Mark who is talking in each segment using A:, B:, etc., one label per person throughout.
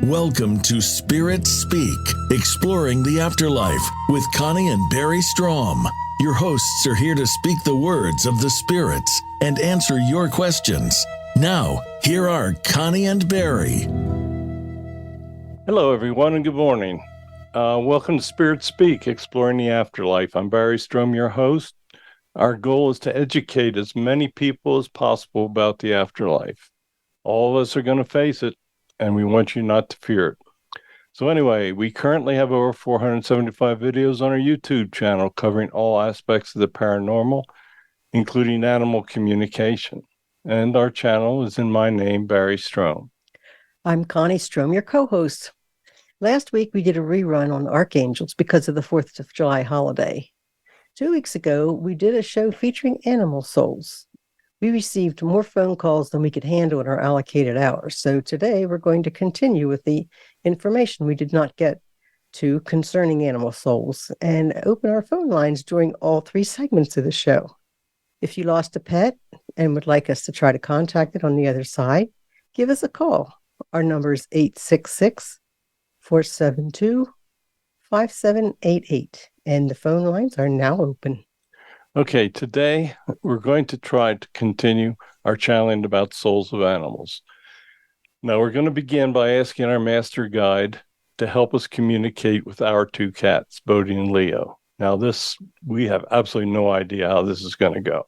A: Welcome to Spirit Speak, exploring the afterlife with Connie and Barry Strohm. Your hosts are here to speak the words of the spirits and answer your questions. Now, here are Connie and Barry.
B: Hello, everyone, and good morning. Welcome to Spirit Speak, exploring the afterlife. I'm Barry Strohm, your host. Our goal is to educate as many people as possible about the afterlife. All of us are going to face it, and we want you not to fear it. So anyway, we currently have over 475 videos on our YouTube channel covering all aspects of the paranormal, including animal communication. And our channel is in my name, Barry Strohm.
C: I'm Connie Strohm, your co-host. Last week, we did a rerun on archangels because of the 4th of July holiday. 2 weeks ago, we did a show featuring animal souls. We received more phone calls than we could handle in our allocated hours. So today we're going to continue with the information we did not get to concerning animal souls and open our phone lines during all 3 segments of the show. If you lost a pet and would like us to try to contact it on the other side, give us a call. Our number is 866-472-5788, and the phone lines are now open.
B: Okay, today we're going to try to continue our challenge about souls of animals. Now, we're going to begin by asking our master guide to help us communicate with our 2 cats, Bodhi and Leo. Now, we have absolutely no idea how this is going to go.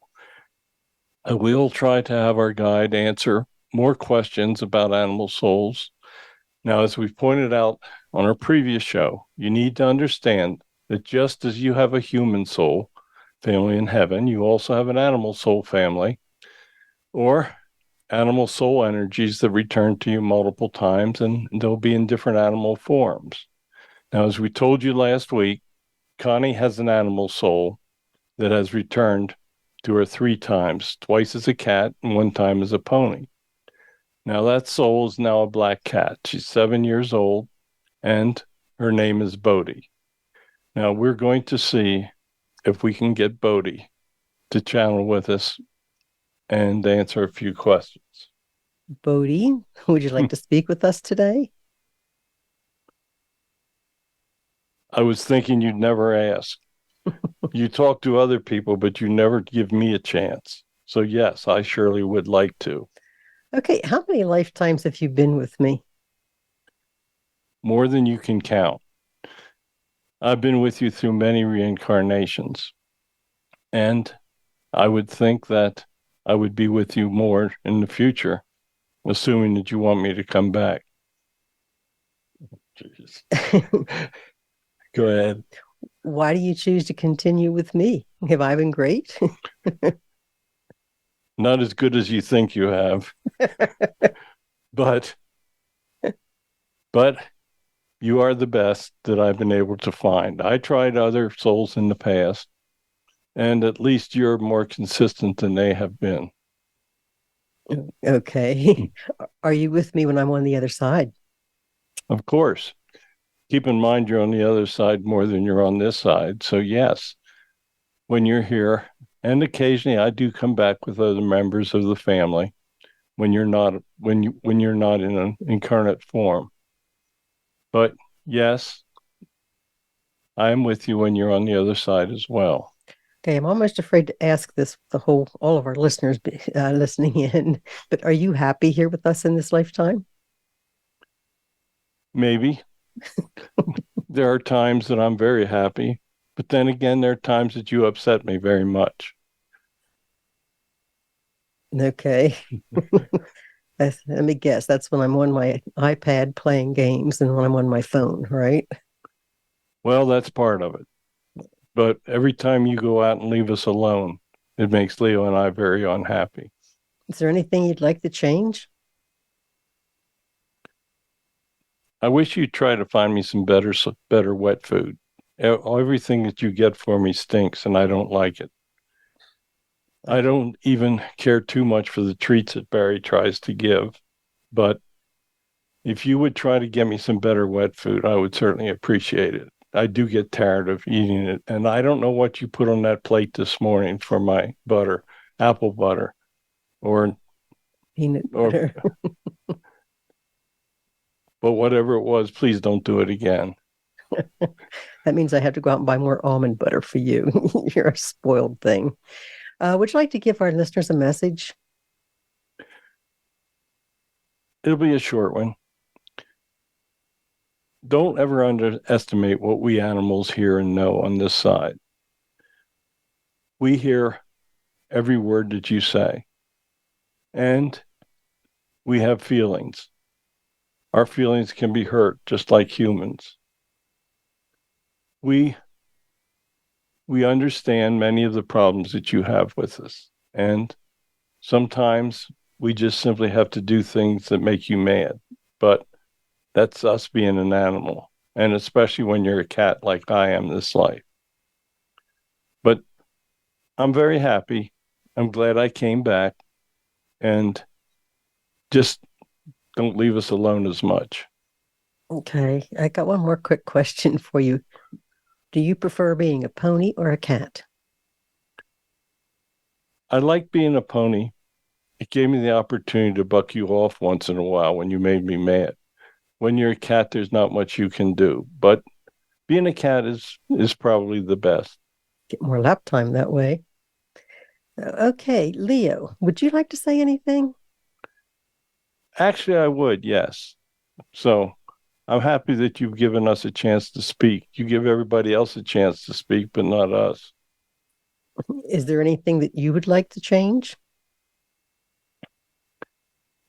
B: And we'll try to have our guide answer more questions about animal souls. Now, as we've pointed out on our previous show, you need to understand that just as you have a human soul family in heaven, you also have an animal soul family, or animal soul energies that return to you multiple times, and they'll be in different animal forms. Now, as we told you last week, Connie has an animal soul that has returned to her 3 times, twice as a cat and 1 time as a pony. Now, that soul is now a black cat. She's 7 years old, and her name is Bodhi. Now, we're going to see if we can get Bodhi to channel with us and answer a few questions.
C: Bodhi, would you like to speak with us today?
B: I was thinking you'd never ask. You talk to other people, but you never give me a chance. So yes, I surely would like to.
C: Okay, how many lifetimes have you been with me?
B: More than you can count. I've been with you through many reincarnations. And I would think that I would be with you more in the future, assuming that you want me to come back. Jeez. Go ahead.
C: Why do you choose to continue with me? Have I been great?
B: Not as good as you think you have. But you are the best that I've been able to find. I tried other souls in the past, and at least you're more consistent than they have been.
C: Okay. Are you with me when I'm on the other side?
B: Of course. Keep in mind you're on the other side more than you're on this side. So yes, when you're here, and occasionally I do come back with other members of the family when you're not in an incarnate form. But yes, I'm with you when you're on the other side as well.
C: Okay, I'm almost afraid to ask this, all of our listeners listening in, but are you happy here with us in this lifetime?
B: Maybe. There are times that I'm very happy, but then again, there are times that you upset me very much.
C: Okay. Let me guess. That's when I'm on my iPad playing games and when I'm on my phone, right?
B: Well, that's part of it. But every time you go out and leave us alone, it makes Leo and I very unhappy.
C: Is there anything you'd like to change?
B: I wish you'd try to find me some better wet food. Everything that you get for me stinks, and I don't like it. I don't even care too much for the treats that Barry tries to give. But if you would try to get me some better wet food, I would certainly appreciate it. I do get tired of eating it. And I don't know what you put on that plate this morning for my butter, apple butter, or
C: peanut butter.
B: But whatever it was, please don't do it again.
C: That means I have to go out and buy more almond butter for you. You're a spoiled thing. Would you like to give our listeners a message?
B: It'll be a short one. Don't ever underestimate what we animals hear and know on this side. We hear every word that you say, and we have feelings. Our feelings can be hurt just like humans. We understand many of the problems that you have with us, and sometimes we just simply have to do things that make you mad. But that's us being an animal, and especially when you're a cat like I am this life. But I'm very happy. I'm glad I came back, and just don't leave us alone as much.
C: Okay, I got one more quick question for you. Do you prefer being a pony or a cat?
B: I like being a pony. It gave me the opportunity to buck you off once in a while when you made me mad. When you're a cat, there's not much you can do. But being a cat is probably the best.
C: Get more lap time that way. Okay, Leo, would you like to say anything?
B: Actually, I would, yes. So I'm happy that you've given us a chance to speak. You give everybody else a chance to speak, but not us.
C: Is there anything that you would like to change?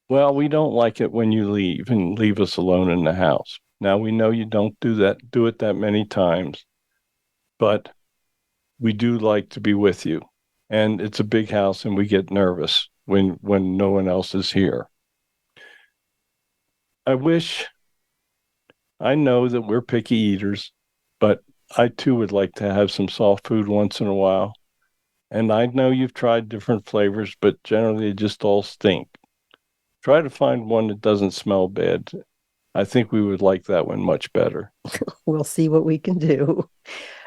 B: Well, we don't like it when you leave and leave us alone in the house. Now we know you don't do it that many times, but we do like to be with you. And it's a big house and we get nervous when no one else is here. I know that we're picky eaters, but I too would like to have some soft food once in a while. And I know you've tried different flavors, but generally they just all stink. Try to find one that doesn't smell bad. I think we would like that one much better.
C: We'll see what we can do.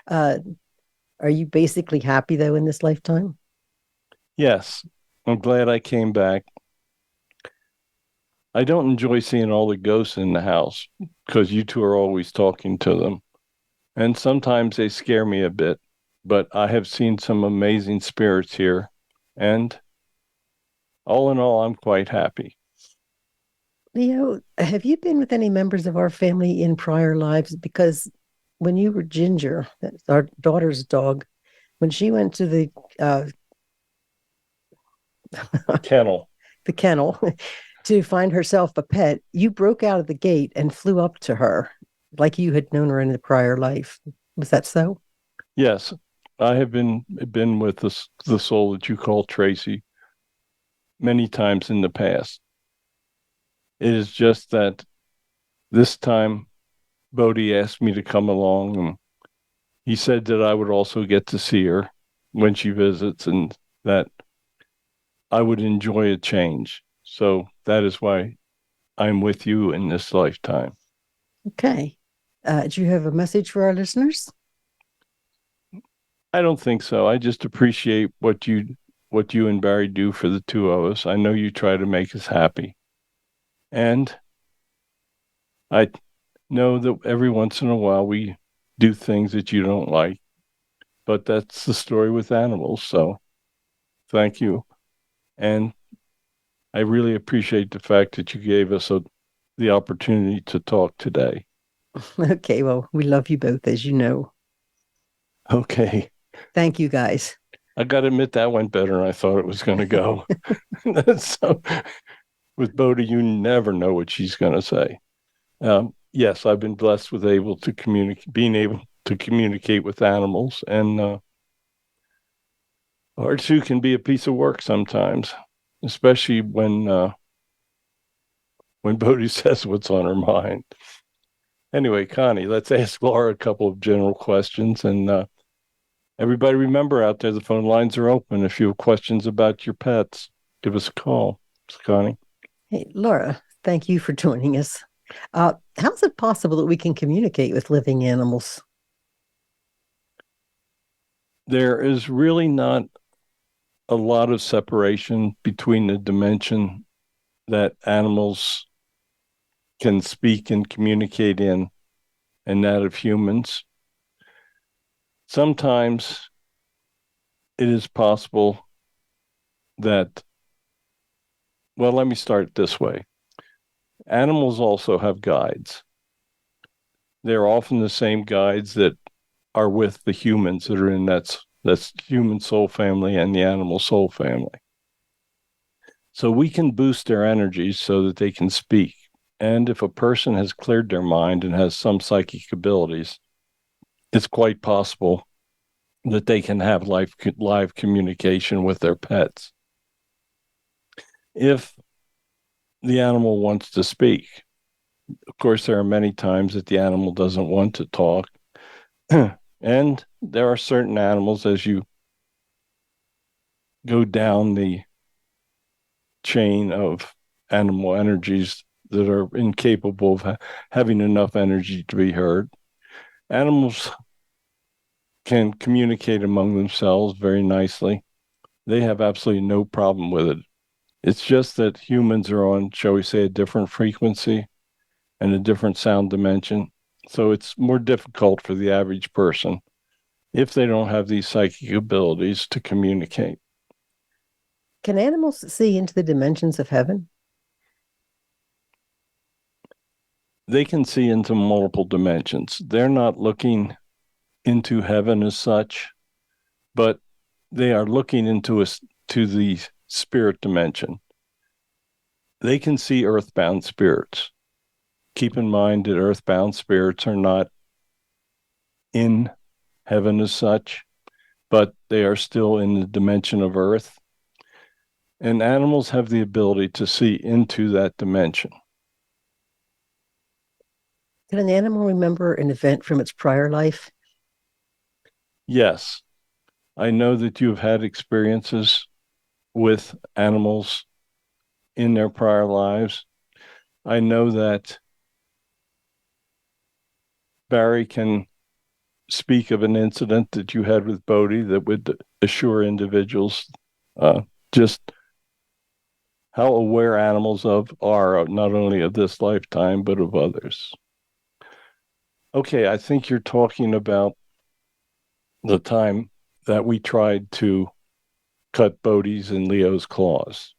C: Uh, are you basically happy though in this lifetime?
B: Yes, I'm glad I came back. I don't enjoy seeing all the ghosts in the house because you two are always talking to them. And sometimes they scare me a bit, but I have seen some amazing spirits here. And all in all, I'm quite happy.
C: Leo, have you been with any members of our family in prior lives? Because when you were Ginger, that's our daughter's dog, when she went to uh,
B: Kennel.
C: the kennel to find herself a pet, you broke out of the gate and flew up to her like you had known her in the prior life. Was that so?
B: Yes, I have been with the soul that you call Tracy many times in the past. It is just that this time Bodhi asked me to come along, and he said that I would also get to see her when she visits and that I would enjoy a change. So that is why I'm with you in this lifetime.
C: Okay. Do you have a message for our listeners?
B: I don't think so. I just appreciate what you and Barry do for the two of us. I know you try to make us happy. And I know that every once in a while we do things that you don't like, but that's the story with animals. So thank you. And I really appreciate the fact that you gave us the opportunity to talk today.
C: Okay, well, we love you both, as you know.
B: Okay.
C: Thank you, guys.
B: I got to admit that went better than I thought it was going to go. So, with Bodhi, you never know what she's going to say. Yes, I've been blessed with being able to communicate with animals, and art too can be a piece of work sometimes, especially when Bodhi says what's on her mind. Anyway, Connie, let's ask Laura a couple of general questions, and everybody remember out there, the phone lines are open. If you have questions about your pets, give us a call. Connie.
C: Hey, Laura, thank you for joining us. How's it possible that we can communicate with living animals?
B: There is really not a lot of separation between the dimension that animals can speak and communicate in, and that of humans. Sometimes it is possible that, well, let me start this way. Animals also have guides. They're often the same guides that are with the humans that are in that's human soul family and the animal soul family. So we can boost their energies so that they can speak. And if a person has cleared their mind and has some psychic abilities, it's quite possible that they can have live communication with their pets. If the animal wants to speak, of course, there are many times that the animal doesn't want to talk. And there are certain animals, as you go down the chain of animal energies, that are incapable of having enough energy to be heard. Animals can communicate among themselves very nicely. They have absolutely no problem with it. It's just that humans are on, shall we say, a different frequency and a different sound dimension. So it's more difficult for the average person if they don't have these psychic abilities to communicate.
C: Can animals see into the dimensions of heaven?
B: They can see into multiple dimensions. They're not looking into heaven as such, but they are looking to the spirit dimension. They can see earthbound spirits. Keep in mind that earthbound spirits are not in heaven as such, but they are still in the dimension of earth. And animals have the ability to see into that dimension.
C: Can an animal remember an event from its prior life?
B: Yes, I know that you've had experiences with animals in their prior lives. I know that Barry can speak of an incident that you had with Bodhi that would assure individuals just how aware animals are not only of this lifetime, but of others. Okay, I think you're talking about the time that we tried to cut Bodhi's and Leo's claws.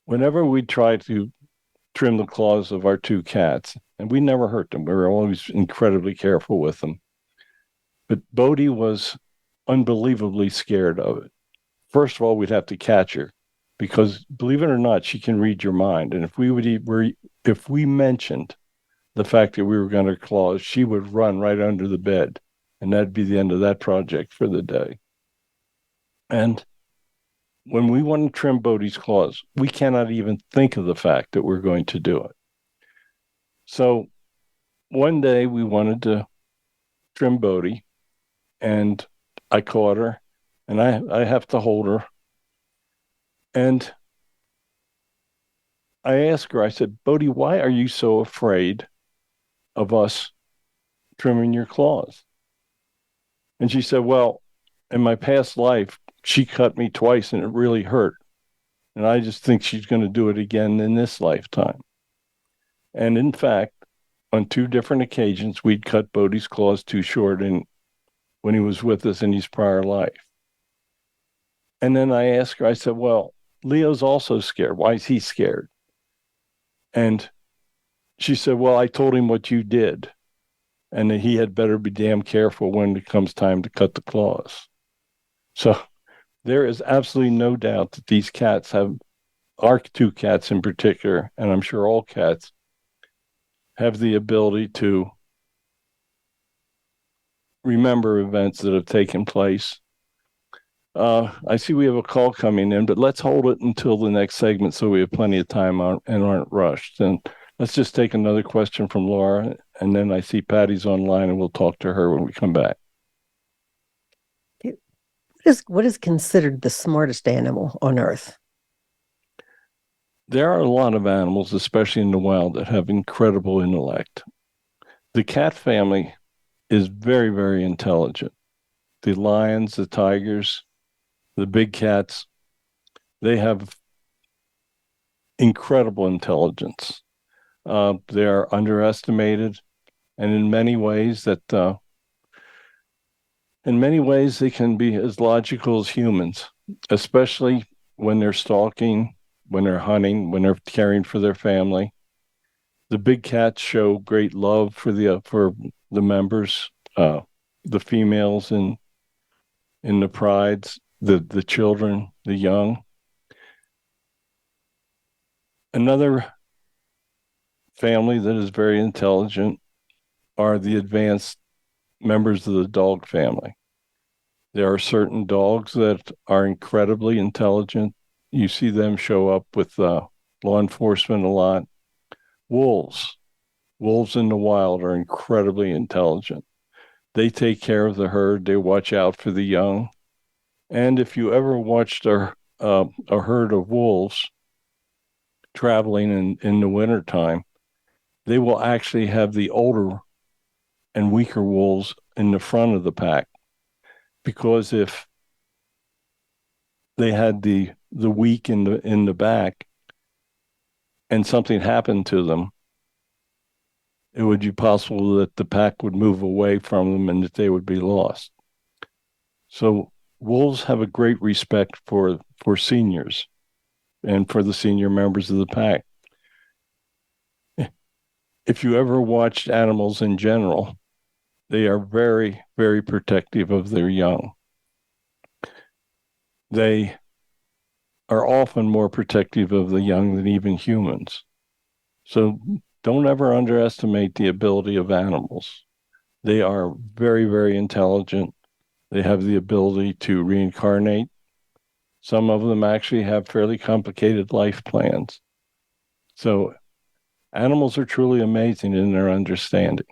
B: Whenever we tried to trim the claws of our two cats, and we never hurt them, we were always incredibly careful with them. But Bodhi was unbelievably scared of it. First of all, we'd have to catch her because, believe it or not, she can read your mind. And if we mentioned the fact that we were going to claws, she would run right under the bed, and that'd be the end of that project for the day. And when we want to trim Bodhi's claws, we cannot even think of the fact that we're going to do it. So one day we wanted to trim Bodhi, and I caught her, and I have to hold her. And I asked her, I said, Bodhi, why are you so afraid of us trimming your claws? And she said, well, in my past life, she cut me twice and it really hurt. And I just think she's going to do it again in this lifetime. And in fact, on two different occasions, we'd cut Bodhi's claws too short when he was with us in his prior life. And then I asked her, I said, well, Leo's also scared. Why is he scared? And she said, well, I told him what you did, and that he had better be damn careful when it comes time to cut the claws. So there is absolutely no doubt that these cats our two cats in particular, and I'm sure all cats, have the ability to remember events that have taken place. I see we have a call coming in, but let's hold it until the next segment so we have plenty of time and aren't rushed. And let's just take another question from Laura, and then I see Patty's online, and we'll talk to her when we come back.
C: What is considered the smartest animal on Earth?
B: There are a lot of animals, especially in the wild, that have incredible intellect. The cat family is very, very intelligent. The lions, the tigers, the big cats, they have incredible intelligence. They are underestimated, and in many ways they can be as logical as humans, especially when they're stalking, when they're hunting, when they're caring for their family. The big cats show great love for the members, the females in the prides, the children, the young. Another family that is very intelligent are the advanced members of the dog family. There are certain dogs that are incredibly intelligent. You see them show up with law enforcement a lot. Wolves in the wild are incredibly intelligent. They take care of the herd. They watch out for the young. And if you ever watched a herd of wolves traveling in the wintertime, they will actually have the older and weaker wolves in the front of the pack, because if they had the weak in the back and something happened to them, it would be possible that the pack would move away from them and that they would be lost. So wolves have a great respect for seniors and for the senior members of the pack. If you ever watched animals in general, they are very, very protective of their young. They are often more protective of the young than even humans. So don't ever underestimate the ability of animals. They are very, very intelligent. They have the ability to reincarnate. Some of them actually have fairly complicated life plans. So animals are truly amazing in their understanding.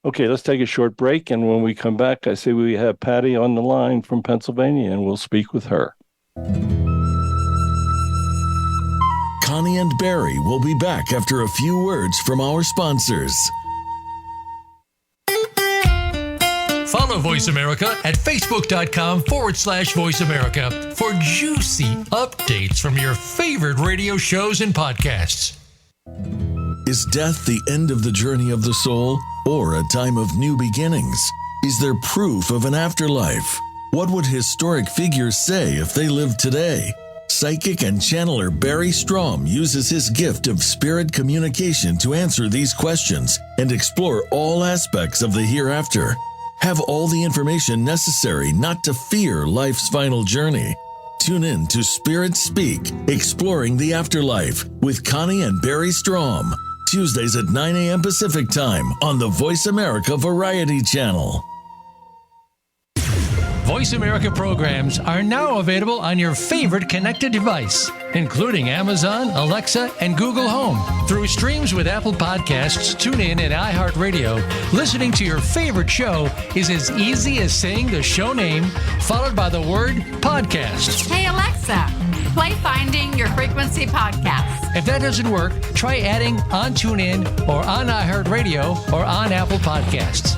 B: Okay, let's take a short break. And when we come back, I see we have Patty on the line from Pennsylvania, and we'll speak with her.
A: Connie and Barry will be back after a few words from our sponsors.
D: Follow Voice America at facebook.com/Voice America for juicy updates from your favorite radio shows and podcasts.
A: Is death the end of the journey of the soul, or a time of new beginnings? Is there proof of an afterlife? What would historic figures say if they lived today? Psychic and channeler Barry Strohm uses his gift of spirit communication to answer these questions and explore all aspects of the hereafter. Have all the information necessary not to fear life's final journey. Tune in to Spirit Speak, Exploring the Afterlife with Connie and Barry Strohm, Tuesdays at 9 a.m. Pacific Time on the Voice America Variety Channel.
D: Voice America programs are now available on your favorite connected device, including Amazon, Alexa, and Google Home. Through streams with Apple Podcasts, TuneIn, and iHeartRadio, listening to your favorite show is as easy as saying the show name followed by the word podcast.
E: Hey, Alexa, play Finding Your Frequency podcast.
D: If that doesn't work, try adding on TuneIn or on iHeartRadio or on Apple Podcasts.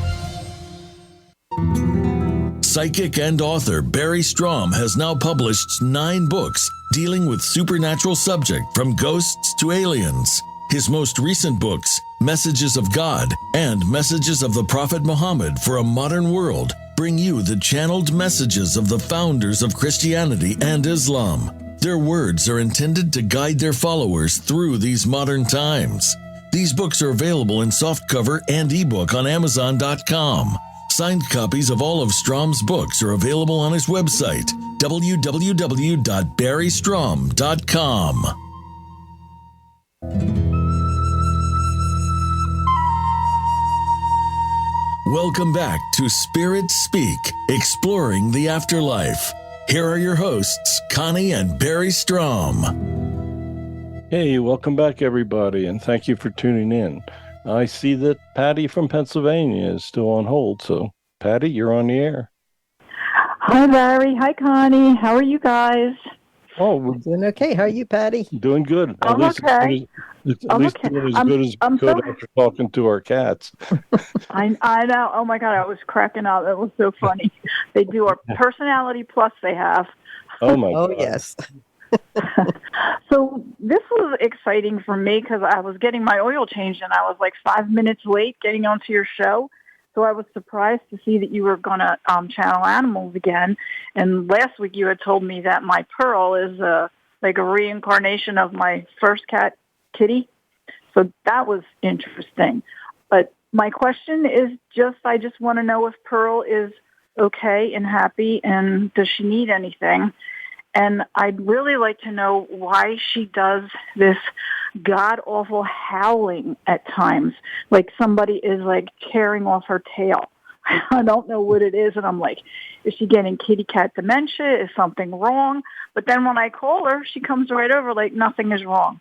A: Psychic and author Barry Strohm has now published 9 books dealing with supernatural subject from ghosts to aliens. His most recent books, Messages of God and Messages of the Prophet Muhammad for a Modern World, bring you the channeled messages of the founders of Christianity and Islam. Their words are intended to guide their followers through these modern times. These books are available in softcover and ebook on Amazon.com. Signed copies of all of Strom's books are available on his website, www.barrystrom.com. Welcome back to Spirit Speak, Exploring the Afterlife. Here are your hosts, Connie and Barry Strohm.
B: Hey, welcome back, everybody, and thank you for tuning in. I see that Patty from Pennsylvania is still on hold. So, Patty, you're on the air.
F: Hi, Larry. Hi, Connie. How are you guys?
B: Oh, we're
C: Doing okay. How are you, Patty?
B: doing good.
F: I'm okay.
B: At least doing as good as we could after talking to our cats.
F: I know. Oh, my God. I was cracking up. It was so funny. They do a personality plus they have.
B: Oh, my
C: Oh,
B: God.
C: yes.
F: So this was exciting for me because I was getting my oil changed and I was like 5 minutes late getting onto your show. So I was surprised to see that you were going to channel animals again. And last week you had told me that my Pearl is like a reincarnation of my first cat, Kitty. So that was interesting. But my question is I just want to know if Pearl is okay and happy and does she need anything? And I'd really like to know why she does this god-awful howling at times, like somebody is like tearing off her tail. I don't know what it is, and I'm like, is she getting kitty cat dementia? Is something wrong? But then when I call her, she comes right over like nothing is wrong.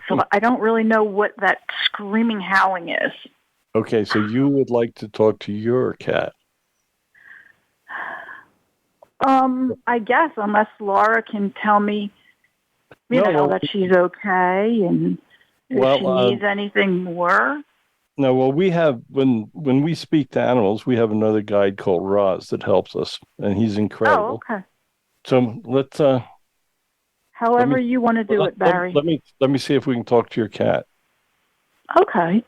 F: So I don't really know what that screaming howling is.
B: Okay, so you would like to talk to your cat.
F: I guess, unless Laura can tell me, that she's okay and if she needs anything more.
B: No, well, we have, when we speak to animals, we have another guide called Roz that helps us, and he's incredible.
F: Oh, okay.
B: So let's,
F: however you want to do it, Barry.
B: Let me see if we can talk to your cat.
F: Okay.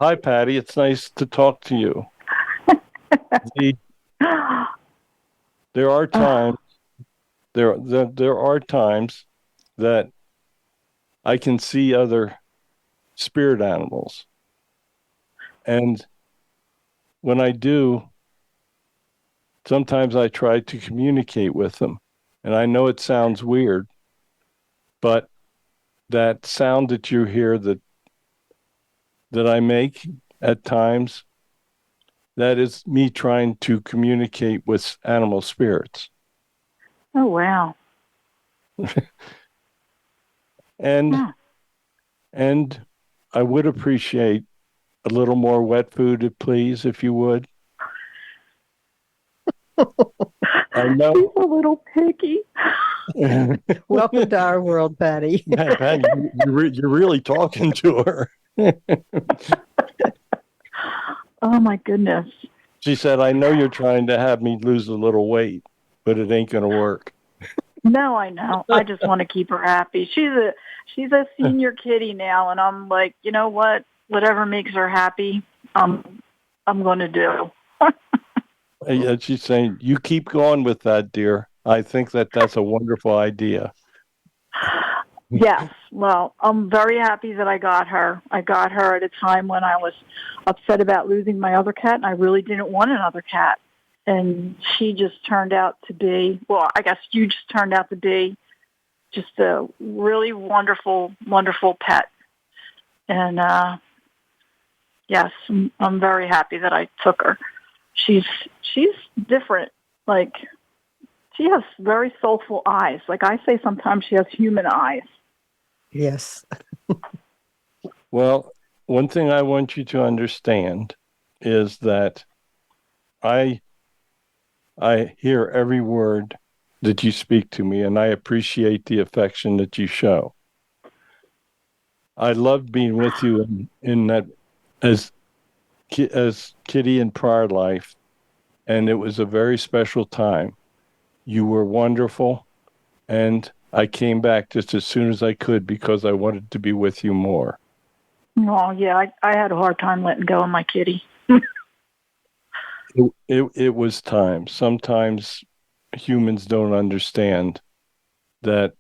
B: Hi, Patty. It's nice to talk to you. There are times there are times that I can see other spirit animals, and when I do, sometimes I try to communicate with them, and I know it sounds weird, but that sound that you hear that I make at times, that is me trying to communicate with animal spirits.
F: Oh, wow.
B: And I would appreciate a little more wet food, please, if you would. I know.
F: She's a little picky.
C: Welcome to our world, Patty.
B: Patty, you're really talking to her.
F: Oh, my goodness.
B: She said, I know you're trying to have me lose a little weight, but it ain't going to work.
F: No, I know. I just want to keep her happy. She's a senior kitty now, and I'm like, you know what? Whatever makes her happy, I'm going to do.
B: Yeah, she's saying, you keep going with that, dear. I think that's a wonderful idea.
F: Yes. Well, I'm very happy that I got her. I got her at a time when I was upset about losing my other cat, and I really didn't want another cat. And she just turned out to be, well, I guess you just turned out to be just a really wonderful, wonderful pet. And, yes, I'm very happy that I took her. She's different. Like, she has very soulful eyes. Like I say sometimes she has human eyes.
C: Yes.
B: Well, one thing I want you to understand is that I hear every word that you speak to me, and I appreciate the affection that you show. I loved being with you in that as Kitty in prior life, and it was a very special time. You were wonderful, and I came back just as soon as I could because I wanted to be with you more.
F: Oh, yeah, I had a hard time letting go of my kitty.
B: It was time. Sometimes humans don't understand that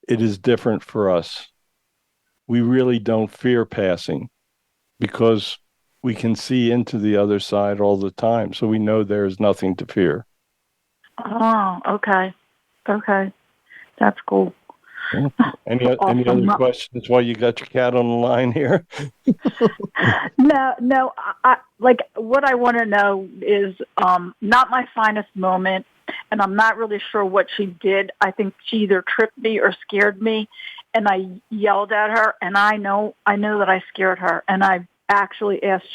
B: it is different for us. We really don't fear passing because we can see into the other side all the time. So we know there is nothing to fear.
F: Oh, okay. Okay. That's cool.
B: Any other questions while you got your cat on the line here?
F: No. I like what I want to know is not my finest moment, and I'm not really sure what she did. I think she either tripped me or scared me, and I yelled at her, and I know that I scared her, and I actually asked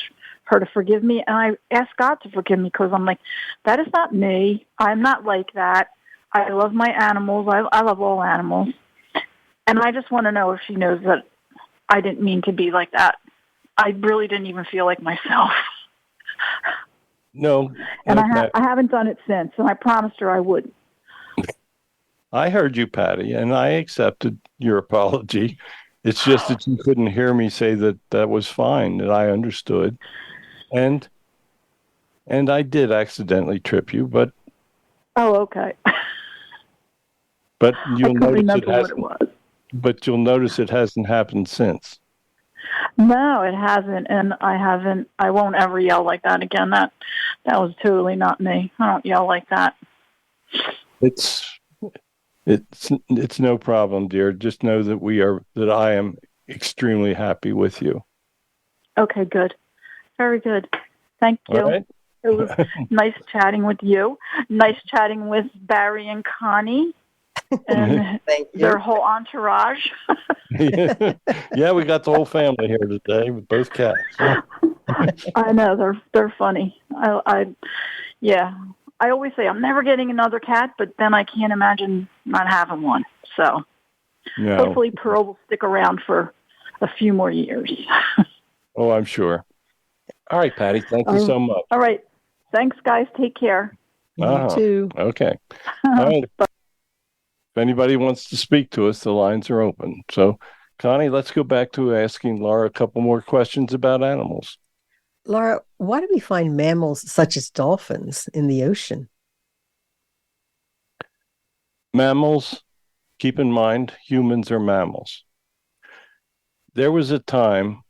F: her to forgive me, and I asked God to forgive me because I'm like, that is not me. I'm not like that. I love my animals. I love all animals. And I just want to know if she knows that I didn't mean to be like that. I really didn't even feel like myself.
B: No.
F: And I haven't done it since, and I promised her I wouldn't.
B: I heard you, Patty, and I accepted your apology. It's just that you couldn't hear me say that that was fine, that I understood. And I did accidentally trip you, but
F: Oh, okay.
B: but
F: I
B: you'll
F: couldn't
B: notice it
F: remember what it
B: hasn't
F: was.
B: but you'll notice it hasn't happened since.
F: No, it hasn't, and I haven't. I won't ever yell like that again. That was totally not me. I don't yell like that.
B: It's it's no problem, dear. Just know that I am extremely happy with you.
F: Okay, good. Very good. Thank you.
B: All right.
F: It was nice chatting with you. Nice chatting with Barry and Connie and
C: Thank you.
F: their whole entourage.
B: Yeah, we got the whole family here today with both cats.
F: I know they're funny. Yeah. I always say I'm never getting another cat, but then I can't imagine not having one. So
B: No.
F: hopefully Pearl will stick around for a few more years.
B: Oh, I'm sure. All right, Patty. Thank you so much.
F: All right. Thanks, guys. Take care.
C: You too.
B: Okay. All right. If anybody wants to speak to us, the lines are open. So, Connie, let's go back to asking Laura a couple more questions about animals.
C: Laura, why do we find mammals such as dolphins in the ocean?
B: Mammals, keep in mind, humans are mammals. There was a time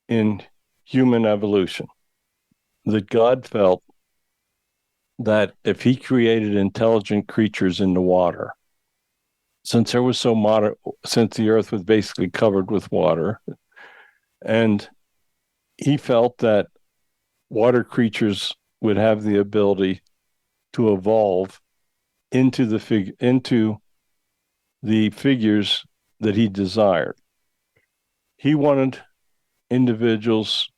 B: in human evolution that God felt that if he created intelligent creatures in the water, since the earth was basically covered with water, and he felt that water creatures would have the ability to evolve into the figures that he desired. He wanted individuals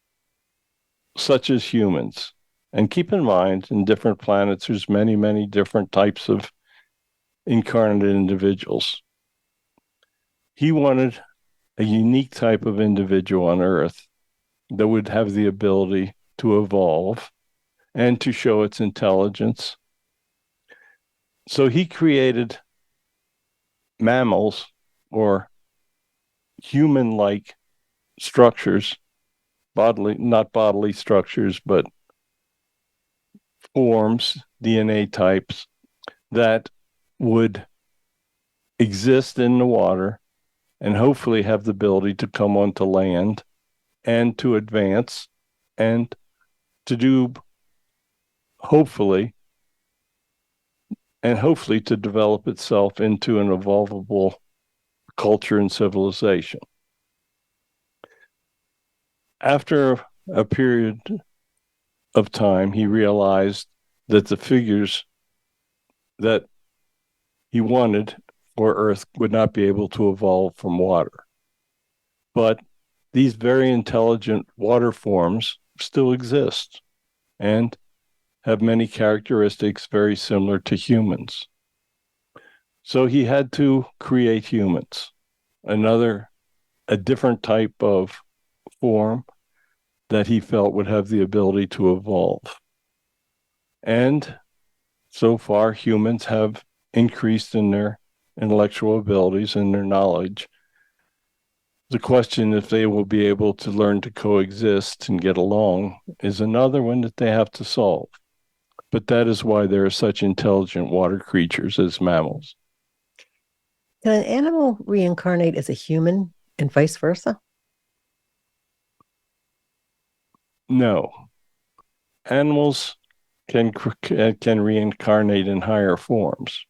B: such as humans. And keep in mind, in different planets, there's many, many different types of incarnate individuals. He wanted a unique type of individual on Earth that would have the ability to evolve and to show its intelligence. So he created mammals, or human-like structures, not bodily structures, but forms, DNA types that would exist in the water and hopefully have the ability to come onto land and to advance and to do hopefully to develop itself into an evolvable culture and civilization. After a period of time, he realized that the figures that he wanted for Earth would not be able to evolve from water. But these very intelligent water forms still exist and have many characteristics very similar to humans. So he had to create humans, a different type of form that he felt would have the ability to evolve. And so far, humans have increased in their intellectual abilities and their knowledge. The question if they will be able to learn to coexist and get along is another one that they have to solve. But that is why there are such intelligent water creatures as mammals.
C: Can an animal reincarnate as a human and vice versa?
B: No. Animals can reincarnate in higher forms,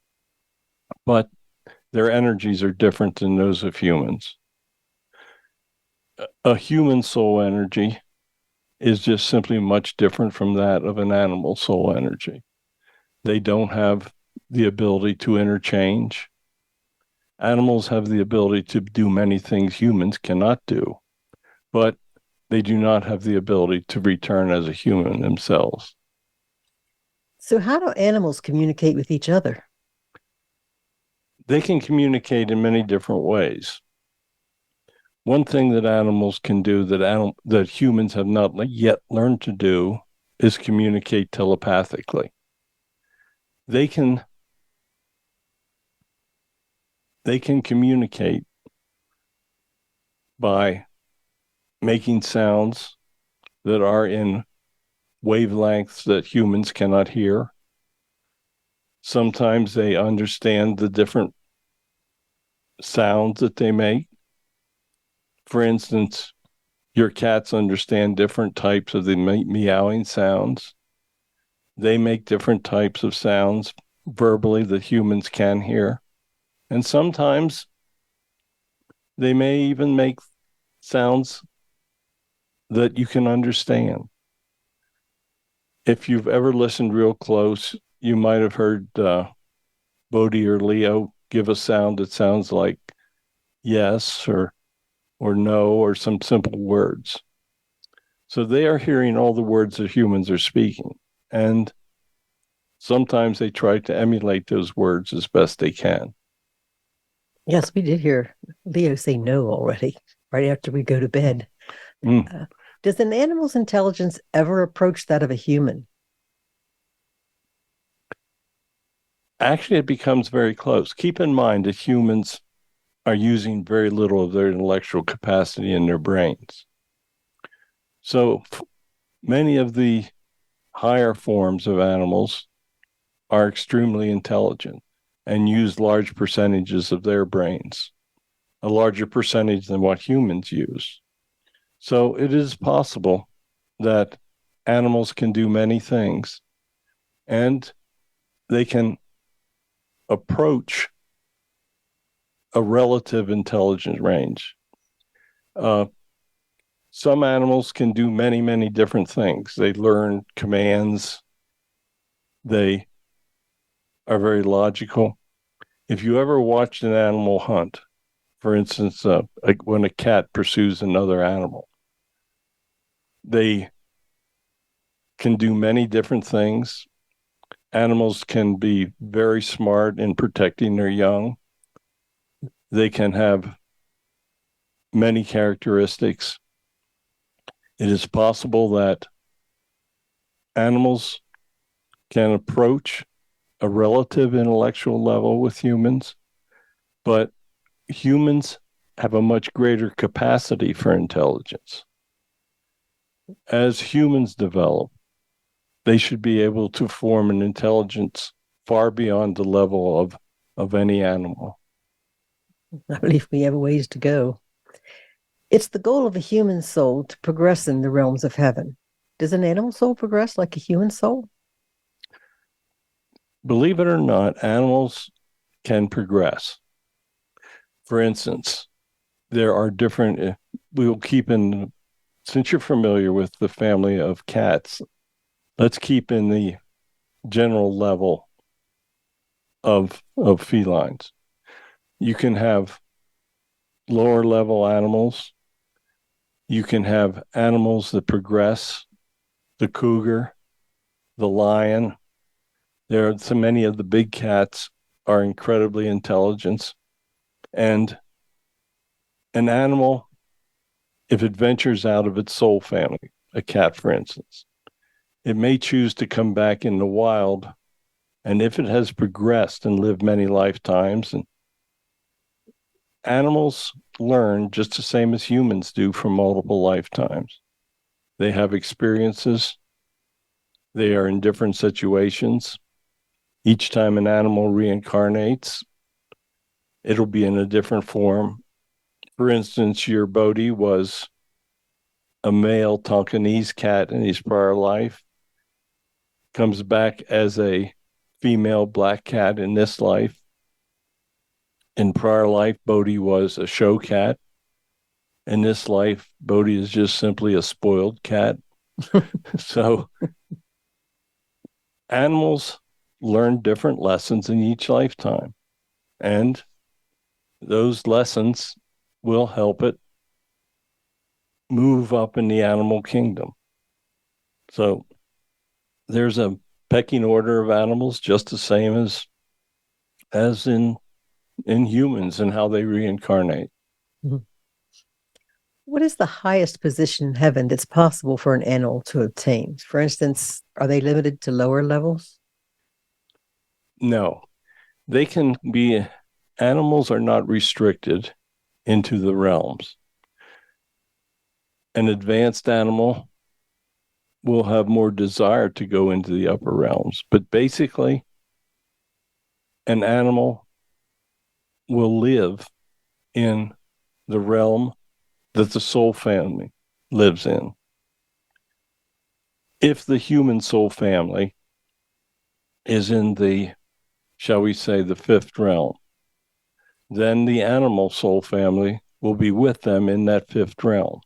B: but their energies are different than those of humans. A human soul energy is just simply much different from that of an animal soul energy. They don't have the ability to interchange. Animals have the ability to do many things humans cannot do, but they do not have the ability to return as a human themselves.
C: So how do animals communicate with each other?
B: They can communicate in many different ways. One thing that animals can do that humans have not yet learned to do is communicate telepathically. They can they can communicate by making sounds that are in wavelengths that humans cannot hear. Sometimes they understand the different sounds that they make. For instance, your cats understand different types of the meowing sounds. They make different types of sounds verbally that humans can hear. And sometimes they may even make sounds that you can understand. If you've ever listened real close, you might have heard Bodhi or Leo give a sound that sounds like yes or no or some simple words. So they are hearing all the words that humans are speaking. And sometimes they try to emulate those words as best they can.
C: Yes, we did hear Leo say no already, right after we go to bed. Does an animal's intelligence ever approach that of a human?
B: Actually, it becomes very close. Keep in mind that humans are using very little of their intellectual capacity in their brains. So many of the higher forms of animals are extremely intelligent and use large percentages of their brains, a larger percentage than what humans use. So it is possible that animals can do many things and they can approach a relative intelligence range. Some animals can do many, many different things. They learn commands. They are very logical. If you ever watched an animal hunt, for instance, like when a cat pursues another animal, they can do many different things. Animals can be very smart in protecting their young. They can have many characteristics. It is possible that animals can approach a relative intellectual level with humans, but humans have a much greater capacity for intelligence. As humans develop, they should be able to form an intelligence far beyond the level of any animal.
C: I believe we have a ways to go. It's the goal of a human soul to progress in the realms of heaven. Does an animal soul progress like a human soul?
B: Believe it or not, animals can progress. For instance, there are different, we will keep in, since you're familiar with the family of cats, let's keep in the general level of felines. You can have lower level animals. You can have animals that progress, the cougar, the lion. There are so many of the big cats are incredibly intelligent. And an animal, if it ventures out of its soul family, a cat, for instance, it may choose to come back in the wild. And if it has progressed and lived many lifetimes, and animals learn just the same as humans do from multiple lifetimes. They have experiences. They are in different situations. Each time an animal reincarnates, it'll be in a different form. For instance, your Bodhi was a male Tonkinese cat in his prior life, comes back as a female black cat in this life. In prior life, Bodhi was a show cat. In this life, Bodhi is just simply a spoiled cat. So animals learn different lessons in each lifetime. And those lessons will help it move up in the animal kingdom. So there's a pecking order of animals just the same as in humans and how they reincarnate.
C: Mm-hmm. What is the highest position in heaven that's possible for an animal to obtain? For instance, are they limited to lower levels?
B: No, they can be animals are not restricted into the realms. An advanced animal will have more desire to go into the upper realms. But basically, an animal will live in the realm that the soul family lives in. If the human soul family is in the, shall we say, the fifth realm, then the animal soul family will be with them in that fifth realm.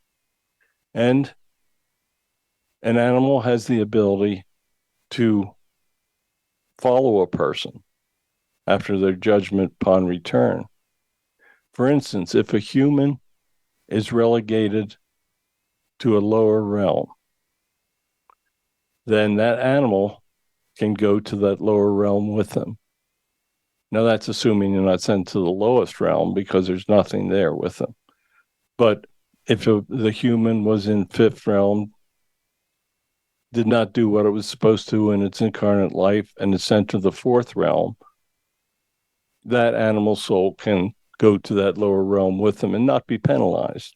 B: And an animal has the ability to follow a person after their judgment upon return. For instance, if a human is relegated to a lower realm, then that animal can go to that lower realm with them. Now, that's assuming you're not sent to the lowest realm because there's nothing there with them. But if the human was in fifth realm, did not do what it was supposed to in its incarnate life, and is sent to the fourth realm, that animal soul can go to that lower realm with them and not be penalized.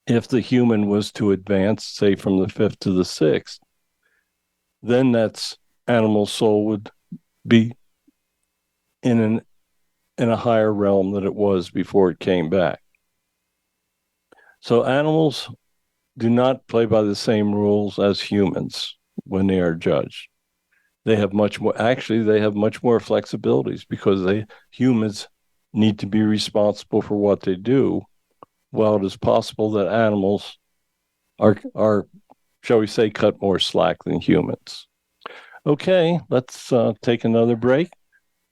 B: If the human was to advance, say, from the fifth to the sixth, then that's animal soul would be in a higher realm than it was before it came back. So animals do not play by the same rules as humans when they are judged. They have much more flexibilities because humans need to be responsible for what they do, while it is possible that animals are, shall we say, cut more slack than humans. Okay, let's take another break.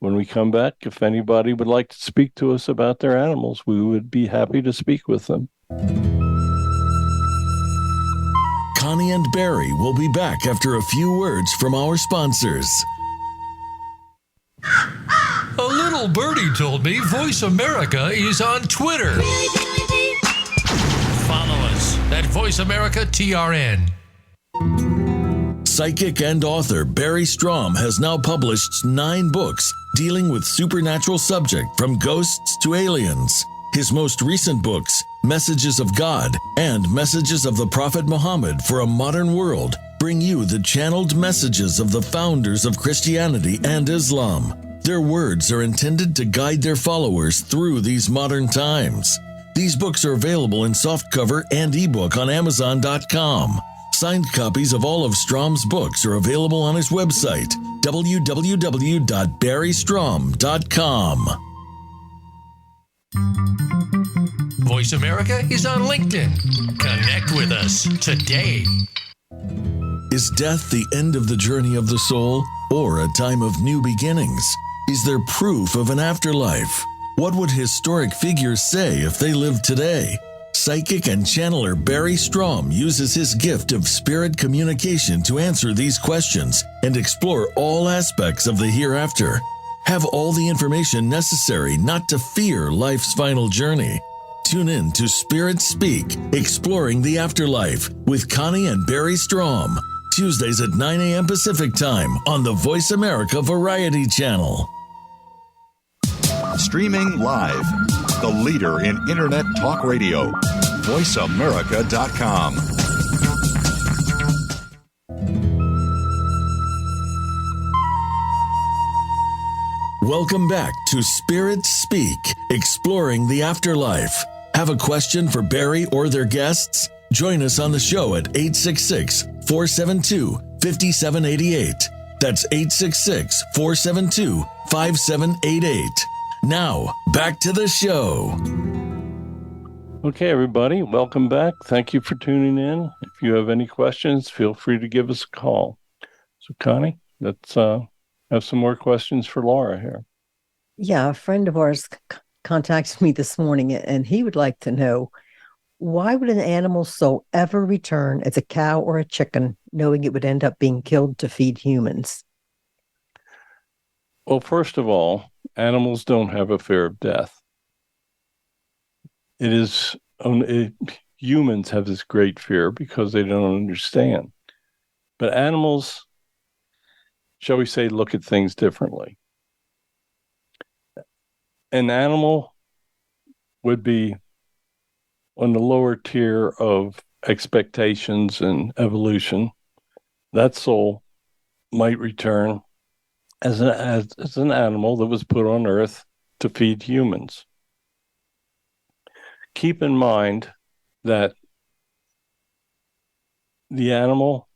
B: When we come back, if anybody would like to speak to us about their animals, we would be happy to speak with them.
A: Connie and Barry will be back after a few words from our sponsors.
D: A little birdie told me Voice America is on Twitter. Follow us at Voice America TRN.
A: Psychic and author Barry Strohm has now published 9 books dealing with supernatural subject from ghosts to aliens. His most recent books, Messages of God and Messages of the Prophet Muhammad for a Modern World, bring you the channeled messages of the founders of Christianity and Islam. Their words are intended to guide their followers through these modern times. These books are available in softcover and ebook on Amazon.com. Signed copies of all of Strom's books are available on his website, www.barrystrom.com.
D: Voice America is on LinkedIn. Connect with us today.
A: Is death the end of the journey of the soul, or a time of new beginnings? Is there proof of an afterlife? What would historic figures say if they lived today? Psychic and channeler Barry Strohm uses his gift of spirit communication to answer these questions and explore all aspects of the hereafter. Have all the information necessary not to fear life's final journey. Tune in to Spirit Speak, Exploring the Afterlife with Connie and Barry Strohm, Tuesdays at 9 a.m. Pacific Time on the Voice America Variety Channel.
G: Streaming live, the leader in Internet talk radio, voiceamerica.com.
A: Welcome back to Spirit Speak, Exploring the Afterlife. Have a question for Barry or their guests? Join us on the show at 866-472-5788. That's 866-472-5788. Now, back to the show.
B: Okay, everybody, welcome back. Thank you for tuning in. If you have any questions, feel free to give us a call. So, Connie, let's have some more questions for Laura here.
C: Yeah, a friend of ours contacted me this morning, and he would like to know, why would an animal soul ever return as a cow or a chicken, knowing it would end up being killed to feed humans?
B: Well, first of all, animals don't have a fear of death. Humans have this great fear because they don't understand. But animals, shall we say, look at things differently. an animal would be on the lower tier of expectations and evolution. That soul might return as an animal that was put on Earth to feed humans. Keep in mind that the animal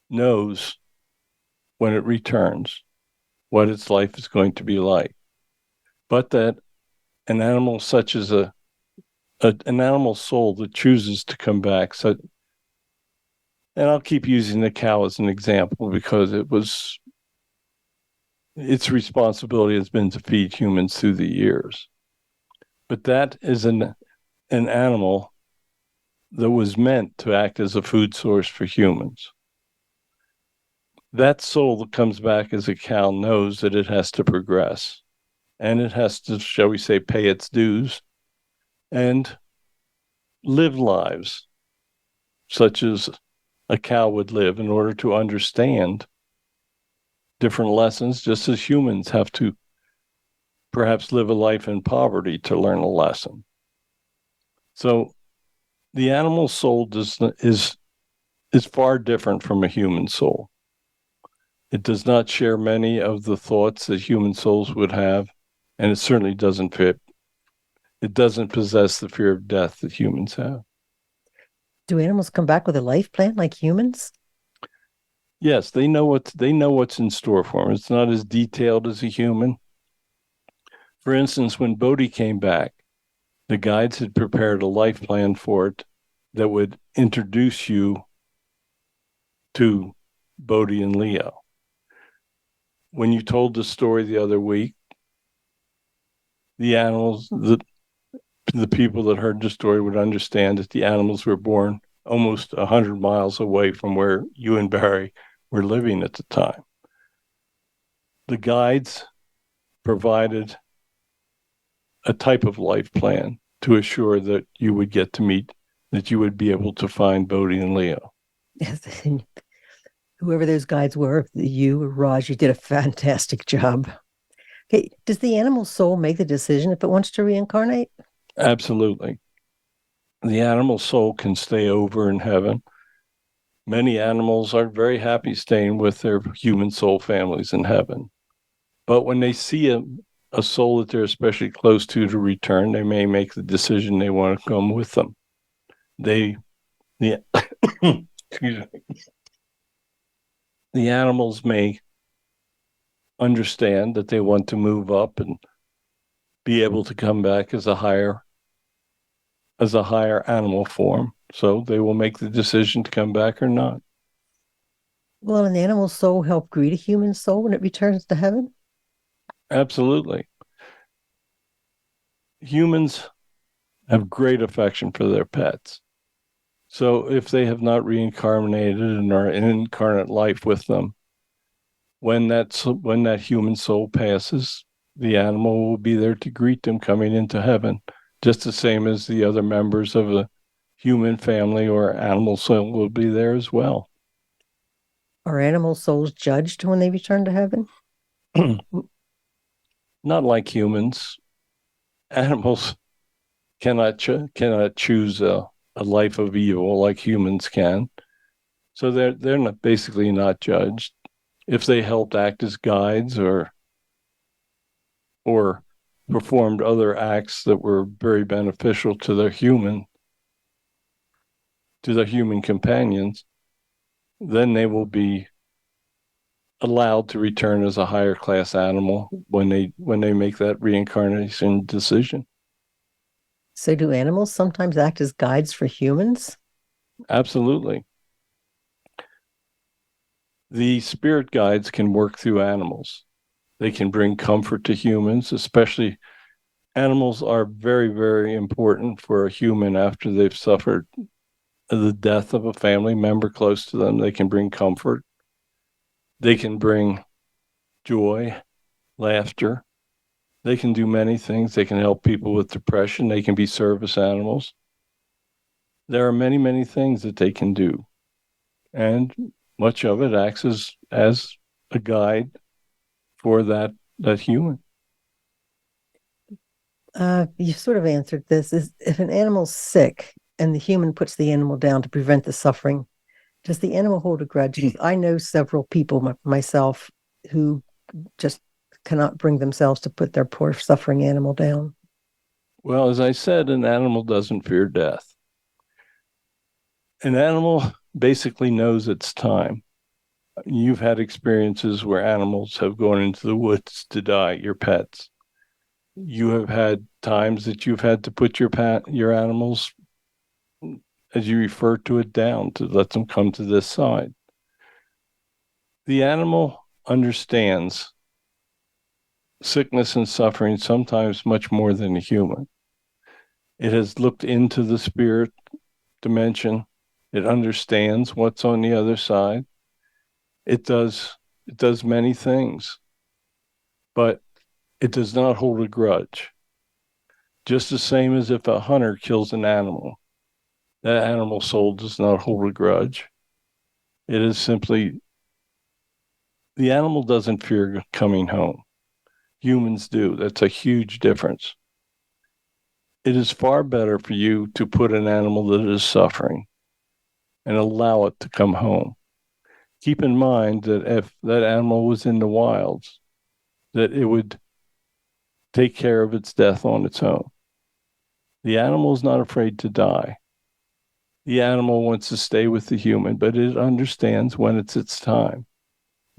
B: knows when it returns what its life is going to be like, but that an animal such as an animal soul that chooses to come back, so, and I'll keep using the cow as an example because its responsibility has been to feed humans through the years. But that is an animal that was meant to act as a food source for humans. That soul that comes back as a cow knows that it has to progress, and it has to, shall we say, pay its dues and live lives such as a cow would live in order to understand different lessons, just as humans have to perhaps live a life in poverty to learn a lesson. So the animal soul is far different from a human soul. It does not share many of the thoughts that human souls would have, and it certainly doesn't possess the fear of death that humans have.
C: Do animals come back with a life plan like humans?
B: Yes, they know what's in store for them. It's not as detailed as a human. For instance, when Bodhi came back, the guides had prepared a life plan for it that would introduce you to Bodhi and Leo. When you told the story the other week, the animals, the people that heard the story would understand that the animals were born almost 100 miles away from where you and Barry were living at the time. The guides provided a type of life plan to assure that you would get to meet, that you would be able to find Bodhi and Leo.
C: Yes. Whoever those guides were, you or Raj, you did a fantastic job. Okay, does the animal soul make the decision if it wants to reincarnate?
B: Absolutely. The animal soul can stay over in heaven. Many animals are very happy staying with their human soul families in heaven. But when they see a soul that they're especially close to return, they may make the decision they want to come with them. Excuse me. The animals may understand that they want to move up and be able to come back as a higher animal form. So they will make the decision to come back or not.
C: Will an animal soul help greet a human soul when it returns to heaven?
B: Absolutely. Humans have great affection for their pets. So if they have not reincarnated and are in incarnate life with them, when that human soul passes, the animal will be there to greet them coming into heaven, just the same as the other members of a human family or animal soul will be there as well.
C: Are animal souls judged when they return to heaven?
B: Not like humans. Animals cannot choose a life of evil like humans can. So they're not, basically not judged. If they helped act as guides or performed other acts that were very beneficial to their human companions, then they will be allowed to return as a higher class animal when they make that reincarnation decision.
C: So do animals sometimes act as guides for humans?
B: Absolutely. The spirit guides can work through animals. They can bring comfort to humans, especially animals are very, very important for a human after they've suffered the death of a family member close to them. They can bring comfort. They can bring joy, laughter. They can do many things. They can help people with depression. They can be service animals. There are many, many things that they can do. And much of it acts as a guide for that human.
C: You sort of answered this. Is if an animal's sick and the human puts the animal down to prevent the suffering, does the animal hold a grudge? I know several people, myself, who just cannot bring themselves to put their poor suffering animal down.
B: Well, as I said, an animal doesn't fear death. An animal basically knows its time. You've had experiences where animals have gone into the woods to die, your pets. You have had times that you've had to put your animals, as you refer to it, down to let them come to this side. The animal understands sickness and suffering sometimes much more than a human. It has looked into the spirit dimension. It understands what's on the other side. It does many things, but it does not hold a grudge. Just the same as if a hunter kills an animal, that animal soul does not hold a grudge. It is simply, the animal doesn't fear coming home. Humans do. That's a huge difference. It is far better for you to put an animal that is suffering and allow it to come home. Keep in mind that if that animal was in the wilds, that it would take care of its death on its own. The animal is not afraid to die. The animal wants to stay with the human, but it understands when it's its time.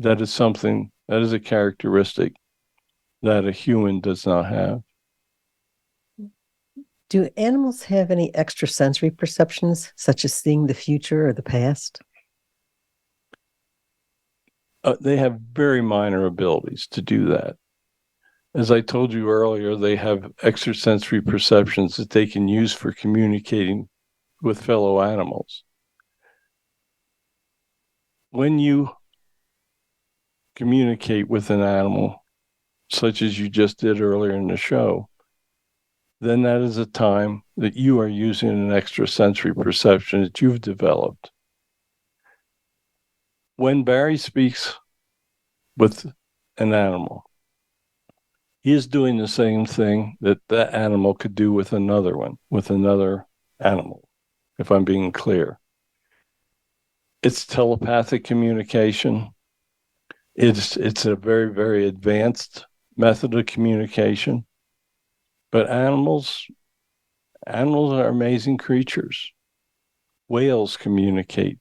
B: That is a characteristic that a human does not have.
C: Do animals have any extrasensory perceptions, such as seeing the future or the past?
B: They have very minor abilities to do that. As I told you earlier, they have extrasensory perceptions that they can use for communicating with fellow animals. When you communicate with an animal, such as you just did earlier in the show, then that is a time that you are using an extrasensory perception that you've developed. When Barry speaks with an animal, he is doing the same thing that that animal could do with another one, with another animal, if I'm being clear. It's telepathic communication. It's a very, very advanced method of communication. But animals are amazing creatures. Whales communicate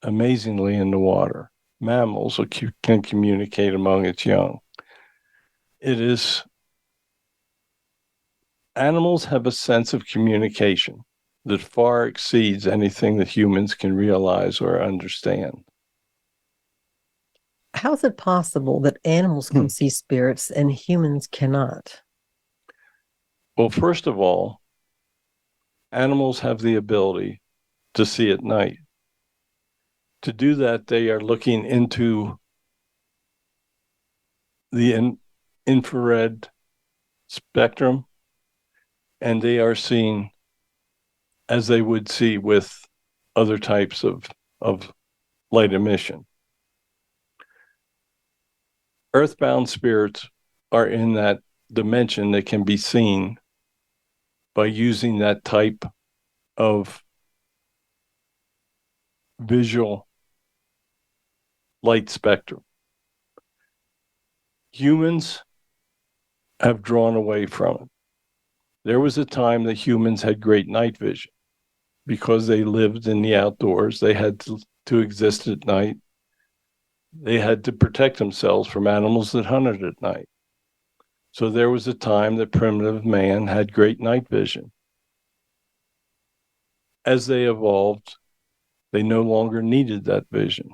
B: amazingly in the water. Mammals can communicate among its young. Animals have a sense of communication that far exceeds anything that humans can realize or understand.
C: How is it possible that animals can see spirits and humans cannot?
B: Well, first of all, animals have the ability to see at night. To do that, they are looking into the infrared spectrum, and they are seeing as they would see with other types of light emission. Earthbound spirits are in that dimension that can be seen by using that type of visual light spectrum. Humans have drawn away from it. There was a time that humans had great night vision because they lived in the outdoors. They had to exist at night. They had to protect themselves from animals that hunted at night. So there was a time that primitive man had great night vision. As they evolved, they no longer needed that vision.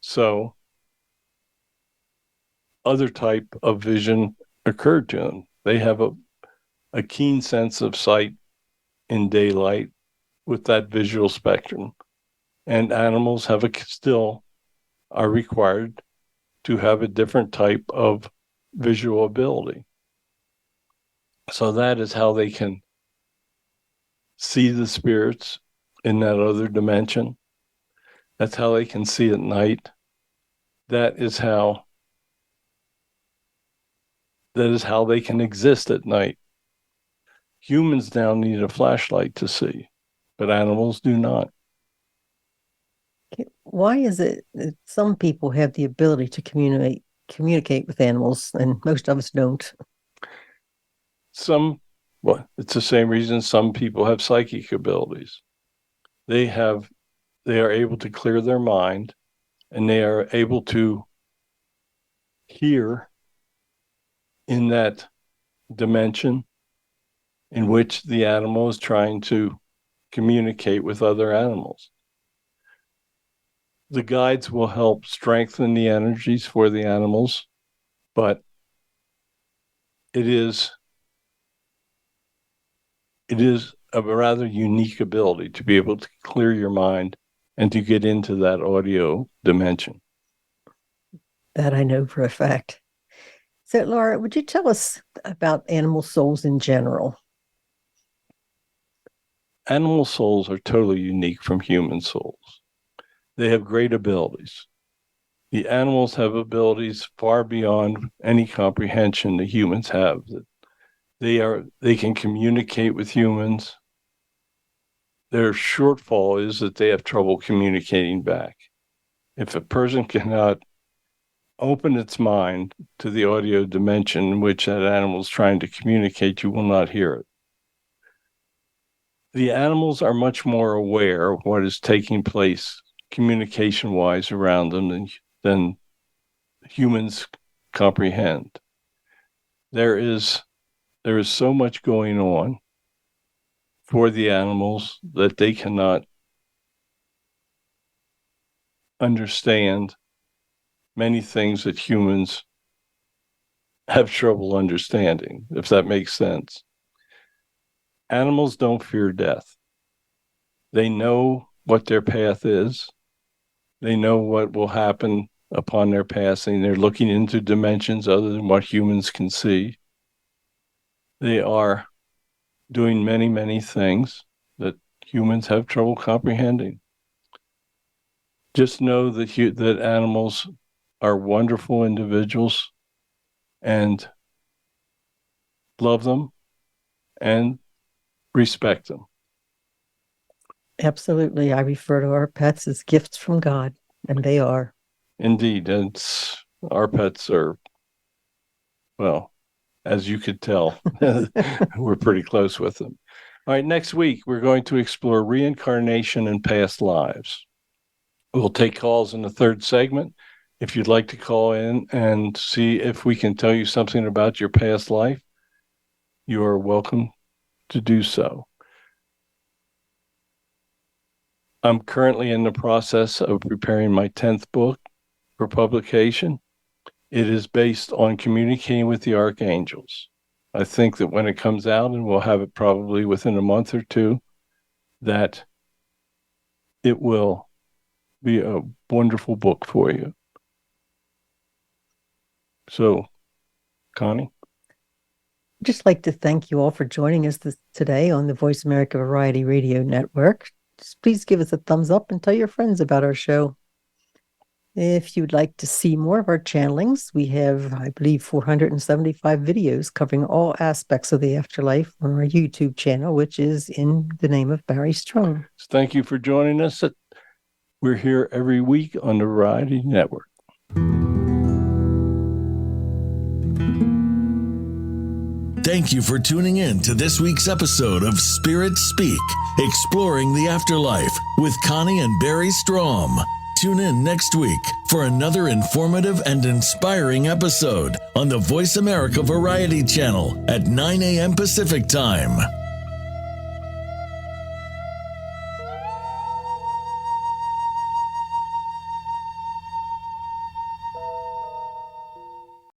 B: So other type of vision occurred to them. They have a keen sense of sight in daylight with that visual spectrum. And animals still are required to have a different type of visual ability. So that is how they can see the spirits in that other dimension. That's how they can see at night. That is how they can exist at night Humans now need a flashlight to see, but animals do not.
C: Why is it that some people have the ability to communicate with animals and most of us don't?
B: It's the same reason some people have psychic abilities. They are able to clear their mind, and they are able to hear in that dimension in which the animal is trying to communicate with other animals. The guides will help strengthen the energies for the animals, but it is a rather unique ability to be able to clear your mind and to get into that audio dimension.
C: That I know for a fact. So, Laura, would you tell us about animal souls in general?
B: Animal souls are totally unique from human souls. They have great abilities. The animals have abilities far beyond any comprehension the humans have. They can communicate with humans. Their shortfall is that they have trouble communicating back. If a person cannot open its mind to the audio dimension in which that animal is trying to communicate, you will not hear it. The animals are much more aware of what is taking place communication-wise around them than humans comprehend. There is so much going on for the animals that they cannot understand many things that humans have trouble understanding, if that makes sense. Animals don't fear death. They know what their path is. They know what will happen upon their passing. They're looking into dimensions other than what humans can see. They are doing many, many things that humans have trouble comprehending. Just know that animals are wonderful individuals and love them and respect them.
C: Absolutely. I refer to our pets as gifts from God, and they are.
B: Indeed. Our pets are, well, as you could tell, we're pretty close with them. All right, next week, we're going to explore reincarnation and past lives. We'll take calls in the third segment. If you'd like to call in and see if we can tell you something about your past life, you are welcome to do so. I'm currently in the process of preparing my 10th book for publication. It is based on communicating with the archangels. I think that when it comes out, and we'll have it probably within a month or two, that it will be a wonderful book for you. So, Connie?
C: I'd just like to thank you all for joining us today on the Voice America Variety Radio Network. Just please give us a thumbs up and tell your friends about our show. If you'd like to see more of our channelings, we have, I believe, 475 videos covering all aspects of the afterlife on our YouTube channel, which is in the name of Barry Strohm.
B: Thank you for joining us. We're here every week on the Variety Network.
A: Thank you for tuning in to this week's episode of Spirit Speak, Exploring the Afterlife with Connie and Barry Strohm. Tune in next week for another informative and inspiring episode on the Voice America Variety Channel at 9 a.m. Pacific Time.